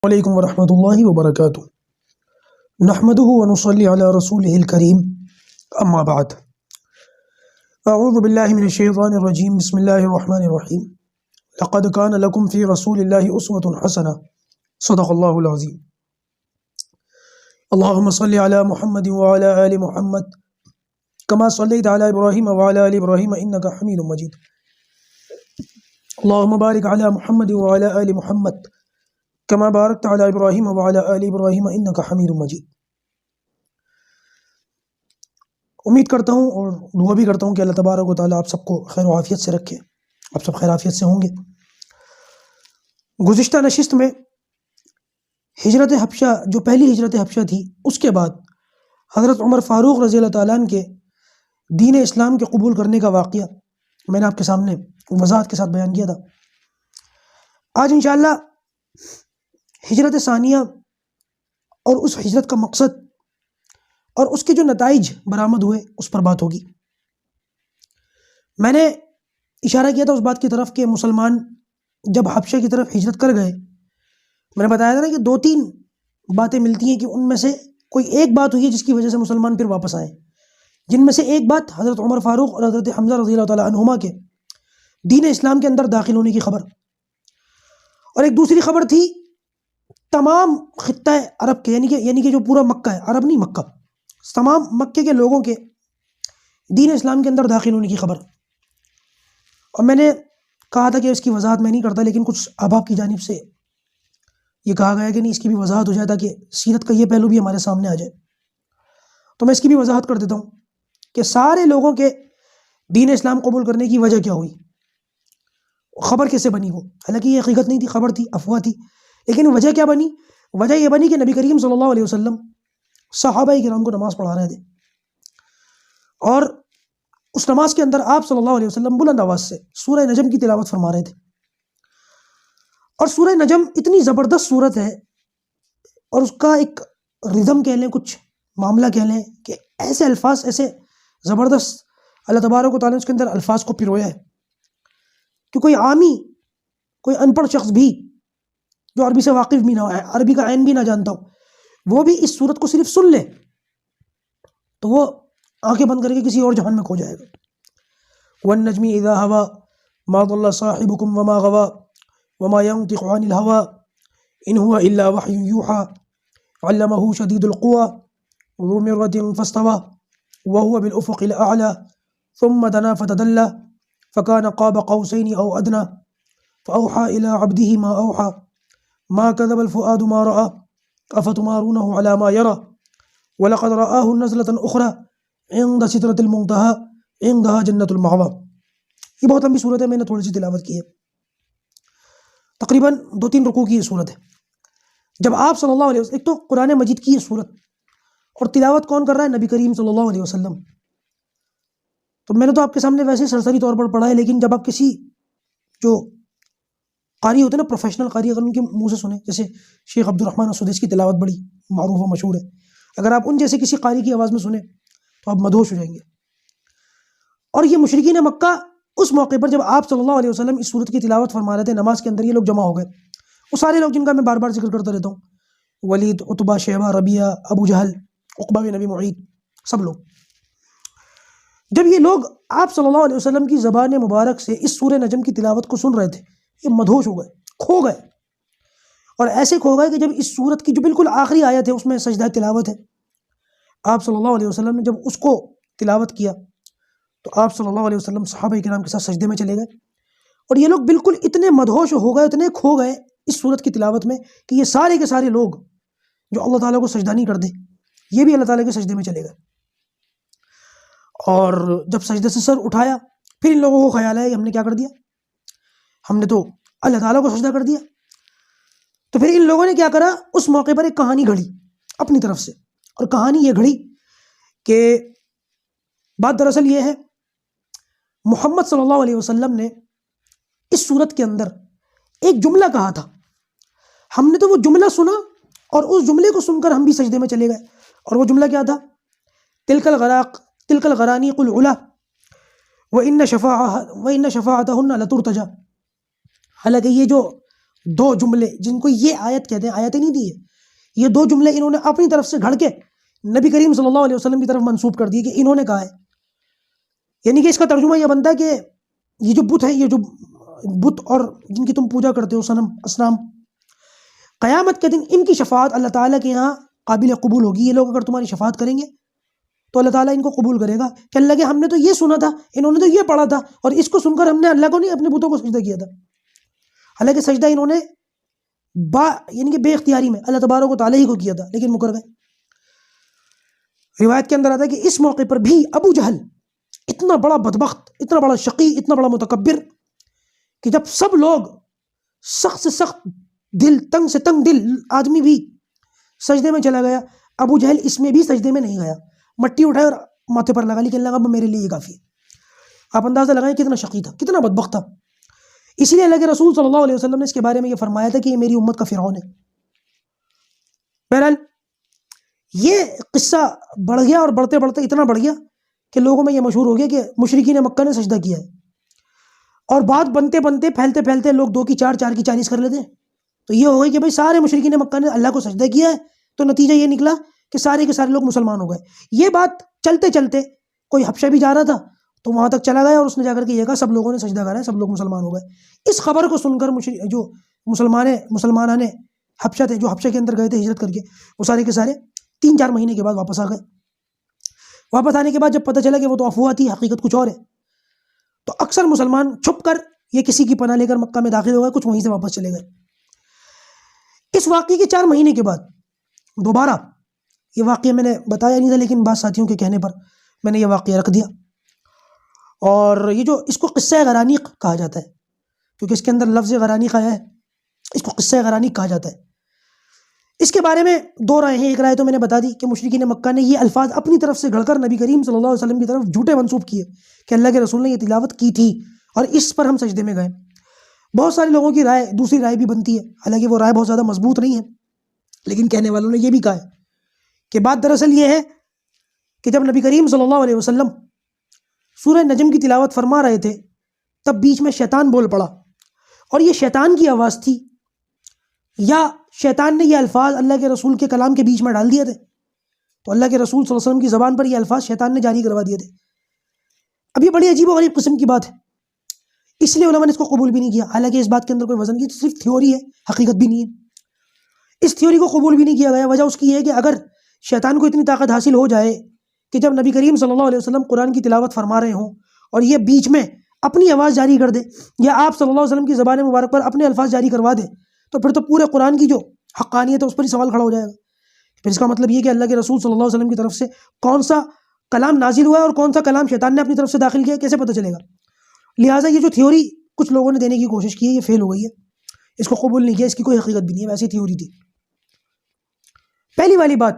علیکم ورحمۃ اللہ وبرکاتہ نحمدہ ونصلی علی رسولہ الکریم اما بعد اعوذ باللہ من الشیطان الرجیم بسم اللہ الرحمن الرحیم لقد کان لکم فی رسول اللہ اسوۃ حسنہ صدق اللہ العظیم اللہم صلی علی محمد وعلی آل محمد کما صلیت علی ابراہیم وعلی آل ابراہیم انک حمید مجید اللہم بارک علی محمد وعلی آل محمد کما بارکت علی ابراہیم وعلی آل ابراہیم انک حمید مجید۔ امید کرتا ہوں اور دعا بھی کرتا ہوں کہ اللہ تبارک و تعالیٰ آپ سب کو خیر و عافیت سے رکھے، آپ سب خیر عافیت سے ہوں گے۔ گزشتہ نشست میں ہجرت حبشہ، جو پہلی ہجرت حبشہ تھی، اس کے بعد حضرت عمر فاروق رضی اللہ تعالیٰ عنہ کے دین اسلام کے قبول کرنے کا واقعہ میں نے آپ کے سامنے وضاحت کے ساتھ بیان کیا تھا۔ آج انشاءاللہ ہجرت ثانیہ اور اس ہجرت کا مقصد اور اس کے جو نتائج برآمد ہوئے اس پر بات ہوگی۔ میں نے اشارہ کیا تھا اس بات کی طرف کہ مسلمان جب حبشہ کی طرف ہجرت کر گئے، میں نے بتایا تھا نا کہ دو تین باتیں ملتی ہیں کہ ان میں سے کوئی ایک بات ہوئی ہے جس کی وجہ سے مسلمان پھر واپس آئے، جن میں سے ایک بات حضرت عمر فاروق اور حضرت حمزہ رضی اللہ تعالیٰ عنہما کے دین اسلام کے اندر داخل ہونے کی خبر، اور ایک دوسری خبر تھی تمام خطہ عرب کے، یعنی کہ جو پورا مکہ ہے، عرب نہیں مکہ، تمام مکے کے لوگوں کے دین اسلام کے اندر داخل ہونے کی خبر۔ اور میں نے کہا تھا کہ اس کی وضاحت میں نہیں کرتا، لیکن کچھ احباب کی جانب سے یہ کہا گیا کہ نہیں، اس کی بھی وضاحت ہو جائے تاکہ سیرت کا یہ پہلو بھی ہمارے سامنے آ جائے، تو میں اس کی بھی وضاحت کر دیتا ہوں کہ سارے لوگوں کے دین اسلام قبول کرنے کی وجہ کیا ہوئی، خبر کیسے بنی وہ، حالانکہ یہ حقیقت نہیں تھی، خبر تھی، افواہ تھی، لیکن وجہ کیا بنی؟ وجہ یہ بنی کہ نبی کریم صلی اللہ علیہ وسلم صحابہ کرام کو نماز پڑھا رہے تھے، اور اس نماز کے اندر آپ صلی اللہ علیہ وسلم بلند آواز سے سورہ نجم کی تلاوت فرما رہے تھے، اور سورہ نجم اتنی زبردست صورت ہے، اور اس کا ایک ردم کہہ لیں، کچھ معاملہ کہہ لیں کہ ایسے الفاظ، ایسے زبردست اللہ تبارک و تعالیٰ نے اس کے اندر الفاظ کو پرویا ہے کہ کوئی عامی، کوئی ان پڑھ شخص بھی جو عربی سے واقف بھی نہ ہو، عربی کا عین بھی نہ جانتا ہو، وہ بھی اس صورت کو صرف سن لے تو وہ آنکھیں بند کر کے کسی اور جہان میں کھو جائے گا۔ وَالنَّجْمِ إِذَا هَوَى مَا ضَلَّ صَاحِبُكُمْ وَمَا غَوَى وَمَا يَنطِقُ عَنِ الْهَوَى إِنْ هُوَ إِلَّا وَحْيٌ يُوحَى عَلَّمَهُ شَدِيدُ الْقُوَى ذُو مِرَّةٍ فَاسْتَوَى وَهُوَ بِالْأُفُقِ الْأَعْلَى ثُمَّ دَنَا فَتَدَلَّى فَكَانَ قَابَ قَوْسَيْنِ أَوْ أَدْنَى فَأَوْحَى إِلَىٰ عَبْدِهِ مَا أَوْحَى مَا كَذَبَ الْفُؤَادُ مَا رَأَىٰ أَفَتُمَارُونَهُ عَلَىٰ مَا يَرَىٰ وَلَقَدْ رَآهُ نَزْلَةً أُخْرَىٰ عِندَ سِدْرَةِ الْمُنتَهَىٰ عِندَهَا جَنَّةُ الْمَأْوَىٰ۔ یہ بہت لمبی صورت ہے، میں نے تھوڑی سی تلاوت کی ہے، تقریباً 2-3 رکوع کی یہ صورت ہے۔ جب آپ صلی اللہ علیہ وسلم، ایک تو قرآن مجید کی یہ صورت، اور تلاوت کون کر رہا ہے؟ نبی کریم صلی اللہ علیہ وسلم۔ تو میں نے تو آپ کے سامنے ویسے سرسری طور پر پڑھا ہے، لیکن جب آپ کسی جو قاری ہوتے ہیں نا، پروفیشنل قاری، اگر ان کے منہ سے سنیں، جیسے شیخ عبد الرحمن السدیس کی تلاوت بڑی معروف و مشہور ہے، اگر آپ ان جیسے کسی قاری کی آواز میں سنیں تو آپ مدہوش ہو جائیں گے۔ اور یہ مشرکین مکہ اس موقع پر جب آپ صلی اللہ علیہ وسلم اس صورت کی تلاوت فرما رہے تھے نماز کے اندر، یہ لوگ جمع ہو گئے، وہ سارے لوگ جن کا میں بار بار ذکر کرتا رہتا ہوں، ولید، عتبہ، شیبہ، ربیعہ، ابو جہل، عقبہ بن ابی معیط، سب لوگ، جب یہ لوگ آپ صلی اللہ علیہ وسلم کی زبان مبارک سے اس سورہ نجم کی تلاوت کو سن رہے تھے، یہ مدہوش ہو گئے، کھو گئے، اور ایسے کھو گئے کہ جب اس سورت کی جو بالکل آخری آیت ہے اس میں سجدہ تلاوت ہے، آپ صلی اللہ علیہ وسلم نے جب اس کو تلاوت کیا تو آپ صلی اللہ علیہ وسلم صحابہ کرام کے ساتھ سجدے میں چلے گئے، اور یہ لوگ بالکل اتنے مدہوش ہو گئے، اتنے کھو گئے اس سورت کی تلاوت میں کہ یہ سارے کے سارے لوگ جو اللہ تعالیٰ کو سجدہ نہیں کرتے، یہ بھی اللہ تعالیٰ کے سجدے میں چلے گئے۔ اور جب سجدے سے سر اٹھایا، پھر ان لوگوں کو خیال آیا کہ ہم نے کیا کر دیا، ہم نے تو اللہ تعالیٰ کو سجدہ کر دیا۔ تو پھر ان لوگوں نے کیا کرا، اس موقع پر ایک کہانی گھڑی اپنی طرف سے، اور کہانی یہ گھڑی کہ بات دراصل یہ ہے، محمد صلی اللہ علیہ وسلم نے اس صورت کے اندر ایک جملہ کہا تھا، ہم نے تو وہ جملہ سنا، اور اس جملے کو سن کر ہم بھی سجدے میں چلے گئے، اور وہ جملہ کیا تھا؟ تلک الغرانیق العلا وَإِنَّ شَفَاعَتَهُنَّ لَتُرْتَجَى۔ حالانکہ یہ جو دو جملے جن کو یہ آیت کہتے ہیں، آیتیں نہیں دی ہے، یہ دو جملے انہوں نے اپنی طرف سے گھڑ کے نبی کریم صلی اللہ علیہ وسلم کی طرف منسوب کر دی کہ انہوں نے کہا ہے. یعنی کہ اس کا ترجمہ یہ بنتا ہے کہ یہ جو بت ہیں، یہ جو بت اور جن کی تم پوجا کرتے ہو صنم اسنام، قیامت کے دن ان کی شفاعت اللہ تعالیٰ کے یہاں قابل قبول ہوگی. یہ لوگ اگر تمہاری شفاعت کریں گے تو اللہ تعالیٰ ان کو قبول کرے گا کہ اللہ کے ہم نے تو یہ سنا تھا، انہوں نے تو یہ پڑھا تھا، اور اس کو سن کر ہم نے اللہ کو نہیں اپنے بتوں کو سجدہ کیا تھا. حالانکہ سجدہ انہوں نے یعنی کہ بے اختیاری میں اللہ تبارک و تعالیٰ ہی کو کیا تھا، لیکن مکر گئے. روایت کے اندر آتا ہے کہ اس موقع پر بھی ابو جہل اتنا بڑا بدبخت، اتنا بڑا شقی، اتنا بڑا متکبر کہ جب سب لوگ سخت سے سخت دل، تنگ سے تنگ دل آدمی بھی سجدے میں چلا گیا، ابو جہل اس میں بھی سجدے میں نہیں گیا، مٹی اٹھائے اور ماتھے پر لگا لی کہ اللہ اب میرے لیے یہ کافی ہے. آپ اندازہ لگائیں کتنا شقی تھا، کتنا بدبخت تھا. اسی لیے اللہ کے رسول صلی اللہ علیہ وسلم نے اس کے بارے میں یہ فرمایا تھا کہ یہ میری امت کا فرعون ہے. بہرحال یہ قصہ بڑھ گیا، اور بڑھتے بڑھتے اتنا بڑھ گیا کہ لوگوں میں یہ مشہور ہو گیا کہ مشرکین مکہ نے سجدہ کیا ہے. اور بات بنتے بنتے پھیلتے پھیلتے لوگ 2 کی 4، 4 کی 40 کر لیتے ہیں. تو یہ ہو گئی کہ بھائی سارے مشرکین مکہ نے اللہ کو سجدہ کیا ہے، تو نتیجہ یہ نکلا کہ سارے کے سارے لوگ مسلمان ہو گئے. یہ بات چلتے چلتے کوئی حبشہ بھی جا رہا تھا تو وہاں تک چلا گیا، اور اس نے جا کر کے یہ کہا سب لوگوں نے سجدہ کرا ہے، سب لوگ مسلمان ہو گئے. اس خبر کو سن کر جو مسلمان حبشہ تھے، جو حبشہ کے اندر گئے تھے ہجرت کر کے، وہ سارے کے سارے 3-4 مہینے کے بعد واپس آ گئے. واپس آنے کے بعد جب پتہ چلا کہ وہ تو افواہ تھی، حقیقت کچھ اور ہے، تو اکثر مسلمان چھپ کر یہ کسی کی پناہ لے کر مکہ میں داخل ہو گئے، کچھ وہیں سے واپس چلے گئے. اس واقعے کے 4 مہینے کے بعد دوبارہ یہ واقعہ میں نے بتایا نہیں تھا، لیکن بعض ساتھیوں کے کہنے پر میں نے یہ واقعہ رکھ دیا. اور یہ جو اس کو قصہ غرانیق کہا جاتا ہے، کیونکہ اس کے اندر لفظ غرانیق آیا ہے، اس کو قصہ غرانیق کہا جاتا ہے. اس کے بارے میں 2 رائے ہیں. ایک رائے تو میں نے بتا دی کہ مشرکین مکہ نے یہ الفاظ اپنی طرف سے گھڑ کر نبی کریم صلی اللہ علیہ وسلم کی طرف جھوٹے منسوب کیے کہ اللہ کے رسول نے یہ تلاوت کی تھی اور اس پر ہم سجدے میں گئے. بہت سارے لوگوں کی رائے، دوسری رائے بھی بنتی ہے، حالانکہ وہ رائے بہت زیادہ مضبوط نہیں ہے، لیکن کہنے والوں نے یہ بھی کہا ہے کہ بات دراصل یہ ہے کہ جب نبی کریم صلی اللہ علیہ وسلم سورہ نجم کی تلاوت فرما رہے تھے، تب بیچ میں شیطان بول پڑا، اور یہ شیطان کی آواز تھی یا شیطان نے یہ الفاظ اللہ کے رسول کے کلام کے بیچ میں ڈال دیے تھے. تو اللہ کے رسول صلی اللہ علیہ وسلم کی زبان پر یہ الفاظ شیطان نے جاری کروا دیے تھے. اب یہ بڑی عجیب و غریب قسم کی بات ہے، اس لیے علماء نے اس کو قبول بھی نہیں کیا. حالانکہ اس بات کے اندر کوئی وزن نہیں، صرف تھیوری ہے، حقیقت بھی نہیں ہے. اس تھیوری کو قبول بھی نہیں کیا گیا. وجہ اس کی یہ ہے کہ اگر شیطان کو اتنی طاقت حاصل ہو جائے کہ جب نبی کریم صلی اللہ علیہ وسلم قرآن کی تلاوت فرما رہے ہوں اور یہ بیچ میں اپنی آواز جاری کر دے، یا آپ صلی اللہ علیہ وسلم کی زبان مبارک پر اپنے الفاظ جاری کروا دے، تو پھر تو پورے قرآن کی جو حقانیت ہے اس پر ہی سوال کھڑا ہو جائے گا. پھر اس کا مطلب یہ کہ اللہ کے رسول صلی اللہ علیہ وسلم کی طرف سے کون سا کلام نازل ہوا ہے اور کون سا کلام شیطان نے اپنی طرف سے داخل کیا ہے، کیسے پتہ چلے گا؟ لہٰذا یہ جو تھیوری کچھ لوگوں نے دینے کی کوشش کی ہے، یہ فیل ہو گئی ہے، اس کو قبول نہیں کیا، اس کی کوئی حقیقت بھی نہیں ہے، ویسی تھیوری تھی. پہلی والی بات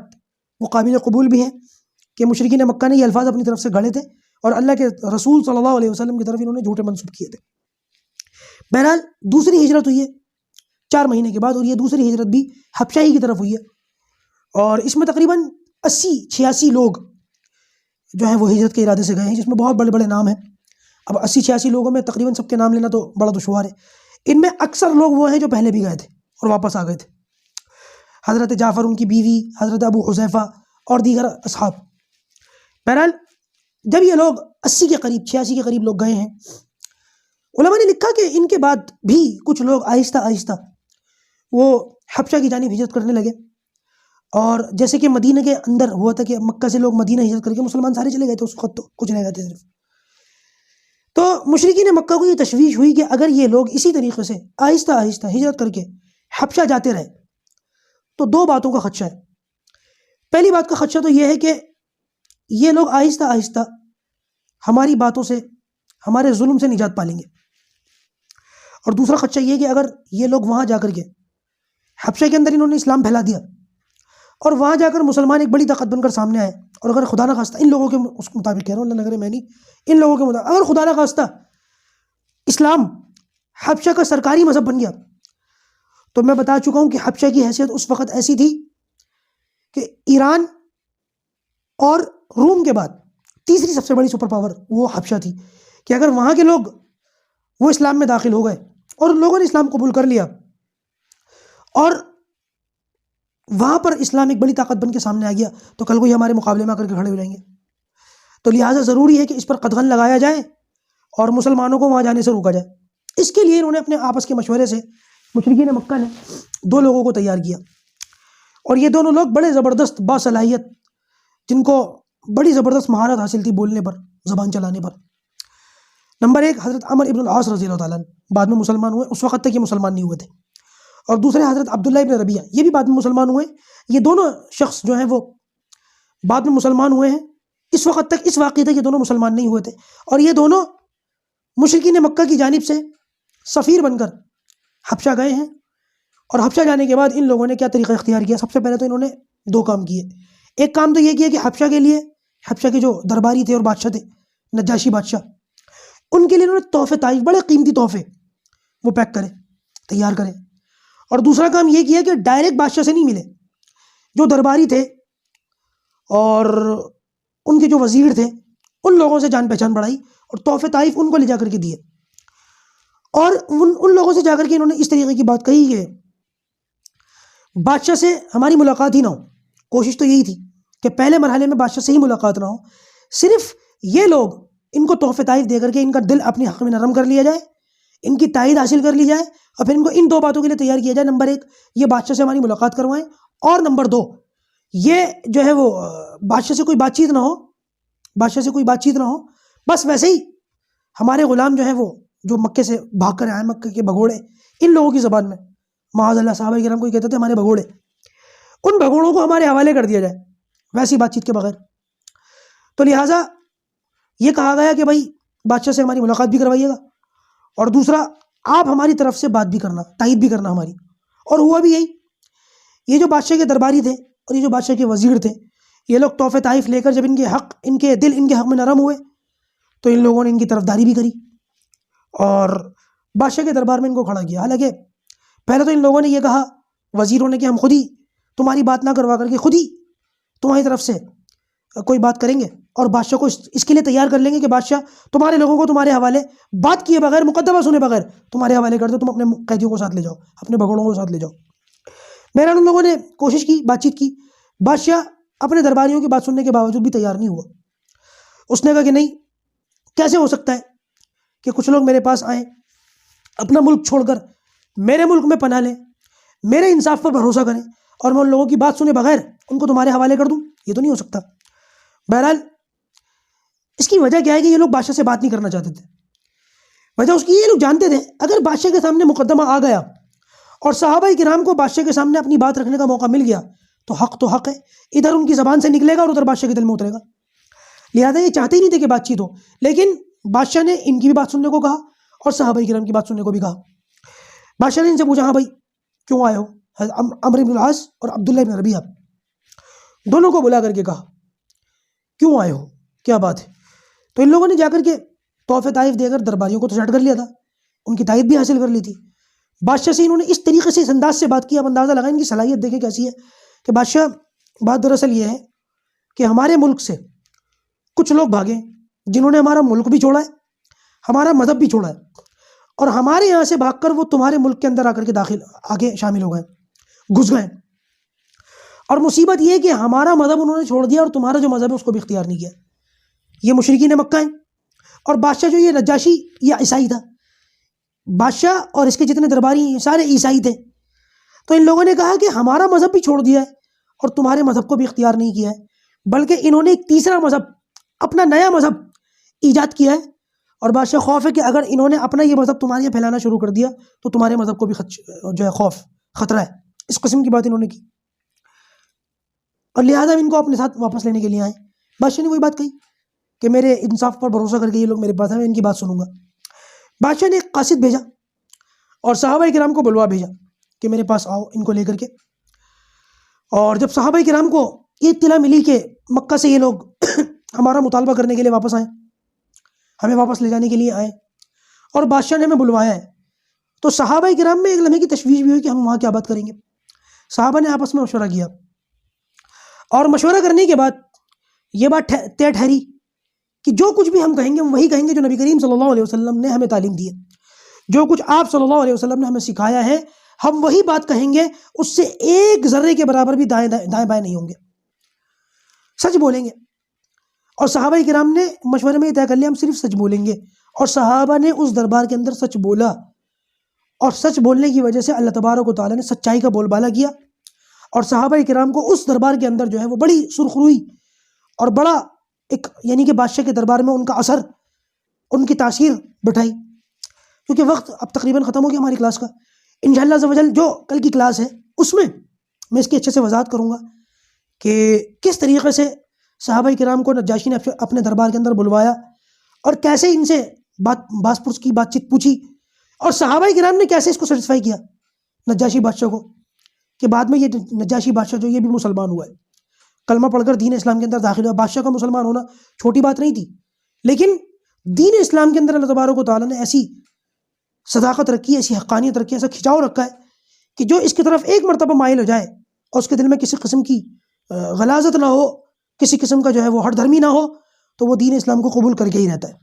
وہ قابل قبول بھی ہے کہ مشرکین مکہ نے یہ الفاظ اپنی طرف سے گھڑے تھے اور اللہ کے رسول صلی اللہ علیہ وسلم کی طرف انہوں نے جھوٹے منسوب کیے تھے. بہرحال دوسری ہجرت ہوئی ہے 4 مہینے کے بعد، اور یہ دوسری ہجرت بھی حبشہ ہی کی طرف ہوئی ہے، اور اس میں تقریباً 80-86 لوگ جو ہیں وہ ہجرت کے ارادے سے گئے ہیں، جس میں بہت بڑے بڑے نام ہیں. اب 80-86 لوگوں میں تقریباً سب کے نام لینا تو بڑا دشوار ہے. ان میں اکثر لوگ وہ ہیں جو پہلے بھی گئے تھے اور واپس آ گئے تھے، حضرت جعفر، ان کی بیوی حضرت ابو حذیفہ اور دیگر اصحاب. بہرحال جب یہ لوگ 80 کے قریب 86 کے قریب لوگ گئے ہیں، علماء نے لکھا کہ ان کے بعد بھی کچھ لوگ آہستہ آہستہ وہ حبشہ کی جانب ہجرت کرنے لگے. اور جیسے کہ مدینہ کے اندر ہوا تھا کہ مکہ سے لوگ مدینہ ہجرت کر کے مسلمان سارے چلے گئے تھے، اس وقت تو کچھ رہ گئے تھے صرف. تو مشرکین مکہ کو یہ تشویش ہوئی کہ اگر یہ لوگ اسی طریقے سے آہستہ آہستہ ہجرت کر کے حبشہ جاتے رہے تو 2 باتوں کا خدشہ ہے. پہلی بات کا خدشہ تو یہ ہے کہ یہ لوگ آہستہ آہستہ ہماری باتوں سے، ہمارے ظلم سے نجات پالیں گے. اور دوسرا خدشہ یہ کہ اگر یہ لوگ وہاں جا کر کے حبشہ کے اندر انہوں نے اسلام پھیلا دیا اور وہاں جا کر مسلمان ایک بڑی طاقت بن کر سامنے آئے، اور اگر خدا نہ خواستہ ان لوگوں کے اس مطابق کہہ رہا ہوں، اللہ نہ کرے میں نہیں، ان لوگوں کے مطابق اگر خدا نہ خواستہ اسلام حبشہ کا سرکاری مذہب بن گیا، تو میں بتا چکا ہوں کہ حبشہ کی حیثیت اس وقت ایسی تھی کہ ایران اور روم کے بعد تیسری سب سے بڑی سپر پاور وہ حبشہ تھی، کہ اگر وہاں کے لوگ وہ اسلام میں داخل ہو گئے اور لوگوں نے اسلام قبول کر لیا اور وہاں پر اسلام ایک بڑی طاقت بن کے سامنے آ گیا تو کل کو یہ ہمارے مقابلے میں آ کر کے کھڑے ہو جائیں گے. تو لہٰذا ضروری ہے کہ اس پر قدغن لگایا جائے اور مسلمانوں کو وہاں جانے سے روکا جائے. اس کے لیے انہوں نے اپنے آپس کے مشورے سے مشرکین مکہ نے 2 لوگوں کو تیار کیا، اور یہ دونوں لوگ بڑے زبردست باصلاحیت، جن کو بڑی زبردست مہارت حاصل تھی بولنے پر، زبان چلانے پر. نمبر 1 حضرت عمر ابن العاص رضی اللہ تعالیٰ عنہ، بعد میں مسلمان ہوئے، اس وقت تک یہ مسلمان نہیں ہوئے تھے. اور دوسرے حضرت عبداللہ ابن ربیعہ، یہ بھی بعد میں مسلمان ہوئے. یہ دونوں شخص جو ہیں وہ بعد میں مسلمان ہوئے ہیں. اس وقت تک، اس واقعے تک یہ دونوں مسلمان نہیں ہوئے تھے، اور یہ دونوں مشرکین مکہ کی جانب سے سفیر بن کر حبشہ گئے ہیں. اور حبشہ جانے کے بعد ان لوگوں نے کیا طریقہ اختیار کیا؟ سب سے پہلے تو انہوں نے 2 کام کیے. ایک کام تو یہ کیا کہ حبشہ کے لیے، حبشہ کے جو درباری تھے اور بادشاہ تھے، نجاشی بادشاہ، ان کے لیے انہوں نے تحفے طائف، بڑے قیمتی تحفے وہ پیک کرے، تیار کرے. اور دوسرا کام یہ کیا کہ ڈائریکٹ بادشاہ سے نہیں ملے، جو درباری تھے اور ان کے جو وزیر تھے ان لوگوں سے جان پہچان بڑھائی اور تحفے طائف ان کو لے جا کر کے دیے. اور ان لوگوں سے جا کر کے انہوں نے اس طریقے کی بات کہی کہ بادشاہ سے ہماری ملاقات ہی نہ ہو. کوشش تو یہی تھی کہ پہلے مرحلے میں بادشاہ سے ہی ملاقات نہ ہو، صرف یہ لوگ ان کو تحفے طائف دے کر کے ان کا دل اپنے حق میں نرم کر لیا جائے، ان کی تائید حاصل کر لی جائے، اور پھر ان کو ان 2 باتوں کے لیے تیار کیا جائے. نمبر 1 یہ بادشاہ سے ہماری ملاقات کروائیں، اور نمبر 2 یہ جو ہے وہ بادشاہ سے کوئی بات چیت نہ ہو، بادشاہ سے کوئی بات چیت نہ ہو. بس ویسے ہی ہمارے غلام جو ہیں وہ جو مکے سے بھاگ کر آئے، مکے کے بھگوڑے، ان لوگوں کی زبان میں معاذ اللہ صحابہ کرام کو کہتے تھے ہمارے بھگوڑے، ان بھگوڑوں کو ہمارے حوالے کر دیا جائے ویسی بات چیت کے بغیر. تو لہٰذا یہ کہا گیا کہ بھائی بادشاہ سے ہماری ملاقات بھی کروائیے گا، اور دوسرا آپ ہماری طرف سے بات بھی کرنا، تائید بھی کرنا ہماری. اور ہوا بھی یہی. یہ جو بادشاہ کے درباری تھے اور یہ جو بادشاہ کے وزیر تھے، یہ لوگ تحفے طائف لے کر جب ان کے دل ان کے حق میں نرم ہوئے تو ان لوگوں نے ان کی طرفداری بھی کری اور بادشاہ کے دربار میں ان کو کھڑا کیا. حالانکہ پہلے تو ان لوگوں نے یہ کہا، وزیروں نے، کہ ہم خود ہی تمہاری بات نہ کروا کر کے خود ہی تمہاری طرف سے کوئی بات کریں گے، اور بادشاہ کو اس کے لیے تیار کر لیں گے کہ بادشاہ تمہارے لوگوں کو تمہارے حوالے بات کیے بغیر، مقدمہ سنے بغیر تمہارے حوالے کر دو، تم اپنے قیدیوں کو ساتھ لے جاؤ، اپنے بھگوڑوں کو ساتھ لے جاؤ. بہرحال ان لوگوں نے کوشش کی، بات چیت کی. بادشاہ اپنے درباریوں کی بات سننے کے باوجود بھی تیار نہیں ہوا. اس نے کہا کہ نہیں، کیسے ہو سکتا ہے کہ کچھ لوگ میرے پاس آئیں، اپنا ملک چھوڑ کر میرے ملک میں پناہ لیں، میرے انصاف پر بھروسہ کریں، اور میں ان لوگوں کی بات سنے بغیر ان کو تمہارے حوالے کر دوں؟ یہ تو نہیں ہو سکتا. بہرحال اس کی وجہ کیا ہے کہ یہ لوگ بادشاہ سے بات نہیں کرنا چاہتے تھے. وجہ اس کی یہ لوگ جانتے تھے اگر بادشاہ کے سامنے مقدمہ آ گیا اور صحابہ کرام کو بادشاہ کے سامنے اپنی بات رکھنے کا موقع مل گیا تو حق ہے، ادھر ان کی زبان سے نکلے گا اور ادھر بادشاہ کے دل میں اترے گا. لہٰذا یہ چاہتے ہی نہیں تھے کہ بات چیت ہو، لیکن بادشاہ نے ان کی بھی بات سننے کو کہا اور صحابہ کرام کی بات سننے کو بھی کہا. بادشاہ نے ان سے پوچھا، ہاں بھائی کیوں آئے ہو؟ عمرو بن العاص اور عبداللہ بن ربیعہ دونوں کو بلا کر کے کہا کیوں آئے ہو، کیا بات ہے؟ تو ان لوگوں نے جا کر کے تحفے طائف دے کر درباریوں کو تو سیٹ کر لیا تھا، ان کی تائید بھی حاصل کر لی تھی. بادشاہ سے انہوں نے اس طریقے سے، اس انداز سے بات کی، اب اندازہ لگائیں ان کی صلاحیت دیکھیں کیسی ہے کہ بادشاہ، بات دراصل یہ ہے کہ ہمارے ملک سے کچھ لوگ بھاگے جنہوں نے ہمارا ملک بھی چھوڑا ہے، ہمارا مذہب بھی چھوڑا ہے، اور ہمارے یہاں سے بھاگ کر وہ تمہارے ملک کے اندر آ کر کے آگے شامل ہو گئے، گھس گئے. اور مصیبت یہ ہے کہ ہمارا مذہب انہوں نے چھوڑ دیا اور تمہارا جو مذہب ہے اس کو بھی اختیار نہیں کیا. یہ مشرکین مکہ ہیں، اور بادشاہ جو یہ نجاشی، یہ عیسائی تھا. بادشاہ اور اس کے جتنے درباری ہیں سارے عیسائی تھے. تو ان لوگوں نے کہا کہ ہمارا مذہب بھی چھوڑ دیا ہے اور تمہارے مذہب کو بھی اختیار نہیں کیا ہے، بلکہ انہوں نے ایک تیسرا مذہب، اپنا نیا مذہب ایجاد کیا ہے. اور بادشاہ خوف ہے کہ اگر انہوں نے اپنا یہ مذہب تمہارے یہاں پھیلانا شروع کر دیا تو تمہارے مذہب کو بھی جو ہے خوف، خطرہ ہے. اس قسم کی بات انہوں نے کی، اور لہٰذا ان کو اپنے ساتھ واپس لینے کے لیے آئے. بادشاہ نے وہی بات کہی کہ میرے انصاف پر بھروسہ کر کے یہ لوگ میرے پاس ہیں، میں ان کی بات سنوں گا. بادشاہ نے ایک قاصد بھیجا اور صحابہ کرام کو بلوا بھیجا کہ میرے پاس آؤ ان کو لے کر کے. اور جب صحابہ کرام کو یہ اطلاع ملی کہ مکہ سے یہ لوگ ہمارا مطالبہ کرنے کے لیے واپس آئے، ہمیں واپس لے جانے کے لیے آئے، اور بادشاہ نے ہمیں بلوایا ہے، تو صحابہ کرام میں ایک لمحے کی تشویش بھی ہوئی کہ ہم وہاں کیا بات کریں گے. صحابہ نے آپس میں مشورہ کیا، اور مشورہ کرنے کے بعد یہ بات طے ٹھہری کہ جو کچھ بھی ہم کہیں گے ہم وہی کہیں گے جو نبی کریم صلی اللہ علیہ وسلم نے ہمیں تعلیم دی ہے، جو کچھ آپ صلی اللہ علیہ وسلم نے ہمیں سکھایا ہے ہم وہی بات کہیں گے، اس سے ایک ذرے کے برابر بھی دائیں بائیں نہیں ہوں گے، سچ بولیں گے۔ اور صحابہ کرام نے مشورے میں یہ طے کر لیا ہم صرف سچ بولیں گے، اور صحابہ نے اس دربار کے اندر سچ بولا، اور سچ بولنے کی وجہ سے اللہ تبارک و تعالیٰ نے سچائی کا بول بالا کیا، اور صحابہ کرام کو اس دربار کے اندر جو ہے وہ بڑی سرخروئی اور بڑا ایک یعنی کہ بادشاہ کے دربار میں ان کا اثر، ان کی تاثیر بٹھائی۔ کیونکہ وقت اب تقریباً ختم ہو گیا ہماری کلاس کا، انشاءاللہ عز و جل جو کل کی کلاس ہے اس میں اس کی اچھے سے وضاحت کروں گا کہ کس طریقے سے صحابہ کرام کو نجاشی نے اپنے دربار کے اندر بلوایا، اور کیسے ان سے باس پرس کی بات چیت پوچھی، اور صحابہ کرام نے کیسے اس کو سیٹسفائی کیا نجاشی بادشاہ کو، کہ بعد میں یہ نجاشی بادشاہ جو یہ بھی مسلمان ہوا ہے، کلمہ پڑھ کر دین اسلام کے اندر داخل ہوا۔ بادشاہ کا مسلمان ہونا چھوٹی بات نہیں تھی، لیکن دین اسلام کے اندر اللہ تبارک و تعالیٰ نے ایسی صداقت رکھی ہے، ایسی حقانیت رکھی ہے، ایسا کھچاؤ رکھا ہے کہ جو اس کی طرف ایک مرتبہ مائل ہو جائے اور اس کے دل میں کسی قسم کی غلاظت نہ ہو، کسی قسم کا جو ہے وہ ہٹ دھرمی نہ ہو، تو وہ دین اسلام کو قبول کر کے ہی رہتا ہے۔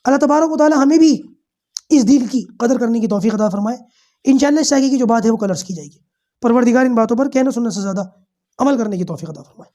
اللہ تبارک و تعالیٰ ہمیں بھی اس دین کی قدر کرنے کی توفیق عطا فرمائے۔ انشاءاللہ اس آگے کی جو بات ہے وہ کل عرض کی جائے گی۔ پروردگار ان باتوں پر کہنا سننے سے زیادہ عمل کرنے کی توفیق عطا فرمائے۔